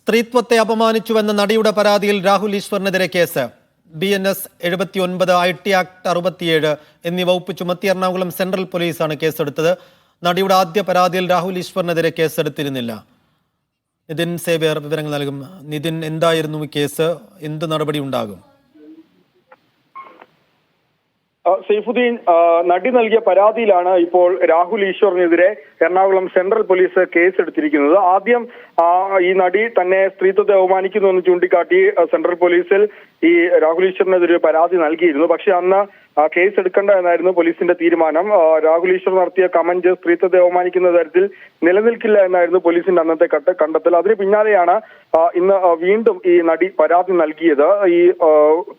സ്ത്രീത്വത്തെ അപമാനിച്ചുവെന്ന നടിയുടെ പരാതിയിൽ രാഹുൽ ഈശ്വറിനെതിരെ കേസ്. BNS 79, IT ആക്ട് 67 എന്നീ വകുപ്പ് ചുമത്തി എറണാകുളം സെൻട്രൽ പോലീസാണ് കേസെടുത്തത്. നടിയുടെ ആദ്യ പരാതിയിൽ രാഹുൽ ഈശ്വറിനെതിരെ കേസെടുത്തിരുന്നില്ല. നിതിൻ സേവ്യർ വിവരങ്ങൾ നൽകും. നിതിൻ, എന്തായിരുന്നു ഈ കേസ്? എന്ത് നടപടി ഉണ്ടാകും? സൈഫുദ്ദീൻ, നടി നൽകിയ പരാതിയിലാണ് ഇപ്പോൾ രാഹുൽ ഈശ്വറിനെതിരെ എറണാകുളം സെൻട്രൽ പോലീസ് കേസെടുത്തിരിക്കുന്നത്. ആദ്യം ഈ നടി തന്നെ സ്ത്രീത്വത്തെ അവമാനിക്കുന്നു എന്ന് ചൂണ്ടിക്കാട്ടി സെൻട്രൽ പോലീസിൽ ഈ രാഹുൽ ഈശ്വറിനെതിരെ പരാതി നൽകിയിരുന്നു. പക്ഷെ അന്ന് കേസ് എടുക്കേണ്ട എന്നായിരുന്നു പോലീസിന്റെ തീരുമാനം. രാഹുൽ ഈശ്വർ നടത്തിയ കമന്റ് സ്ത്രീത്വത്തെ അവമാനിക്കുന്ന തരത്തിൽ നിലനിൽക്കില്ല എന്നായിരുന്നു പോലീസിന്റെ അന്നത്തെ കണ്ടെത്തൽ. അതിന് പിന്നാലെയാണ് ഇന്ന് വീണ്ടും ഈ നടി പരാതി നൽകിയത്. ഈ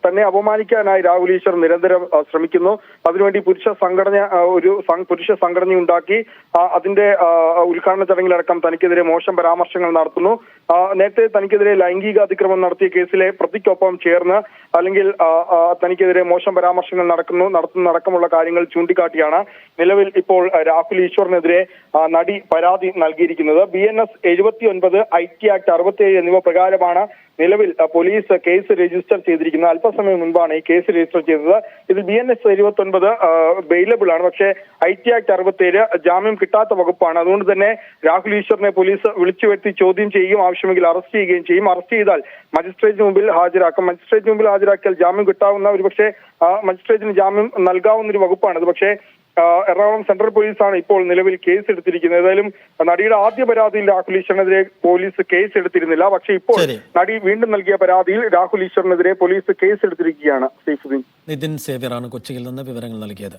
തന്നെ അപമാനിക്കാനായി രാഹുൽ ഈശ്വർ നിരന്തരം ശ്രമിക്കുന്നു. അതിനുവേണ്ടി പുരുഷ സംഘടന ഉണ്ടാക്കി അതിന്റെ ഉദ്ഘാടന ചടങ്ങിലടക്കം തനിക്കെതിരെ മോശം പരാമർശങ്ങൾ നടത്തുന്നു. നേരത്തെ തനിക്കെതിരെ ലൈംഗിക അതിക്രമം നടത്തിയ കേസിലെ പ്രതിക്കൊപ്പം ചേർന്ന് അല്ലെങ്കിൽ തനിക്കെതിരെ മോശം പരാമർശങ്ങൾ നടക്കുന്നതടക്കമുള്ള കാര്യങ്ങൾ ചൂണ്ടിക്കാട്ടിയാണ് നിലവിൽ ഇപ്പോൾ രാഹുൽ ഈശ്വറിനെതിരെ നടി പരാതി നൽകിയിരിക്കുന്നത്. BNS 79, IT ആക്ട് 67 എന്നിവ പ്രകാരമാണ് നിലവിൽ പോലീസ് കേസ് രജിസ്റ്റർ ചെയ്തിരിക്കുന്നത്. അല്പസമയം മുൻപാണ് ഈ കേസ് രജിസ്റ്റർ ചെയ്തത്. ഇതിൽ BNS 79 ബെയിലബിൾ ആണ്. പക്ഷേ IT ആക്ട് 67 ജാമ്യം കിട്ടാത്ത വകുപ്പാണ്. അതുകൊണ്ട് തന്നെ രാഹുൽ ഈശ്വറിനെ പോലീസ് വിളിച്ചു വരുത്തി ചോദ്യം ചെയ്യുകയും ആവശ്യമെങ്കിൽ അറസ്റ്റ് ചെയ്യുകയും ചെയ്യും. അറസ്റ്റ് ചെയ്താൽ മജിസ്ട്രേറ്റിന് മുമ്പിൽ ഹാജരാക്കും. മജിസ്ട്രേറ്റിന് മുമ്പിൽ ഹാജരാക്കിയാൽ ജാമ്യം കിട്ടാവുന്ന ഒരുപക്ഷെ മജിസ്ട്രേറ്റിന് ജാമ്യം നൽകാവുന്ന ഒരു വകുപ്പാണ്. പക്ഷേ എറണാകുളം സെൻട്രൽ പോലീസാണ് ഇപ്പോൾ നിലവിൽ കേസ് എടുത്തിരിക്കുന്നത്. ഏതായാലും നടിയുടെ ആദ്യ പരാതിയിൽ രാഹുൽ ഈശ്വറിനെതിരെ പോലീസ് കേസ് എടുത്തിരുന്നില്ല. പക്ഷേ ഇപ്പോൾ നടി വീണ്ടും നൽകിയ പരാതിയിൽ രാഹുൽ ഈശ്വറിനെതിരെ പോലീസ് കേസ് എടുത്തിരിക്കുകയാണ്. സൈഫുദ്ദീൻ. നിതിൻ സേവ്യറാണ് കൊച്ചിയിൽ നിന്ന് വിവരങ്ങൾ നൽകിയത്.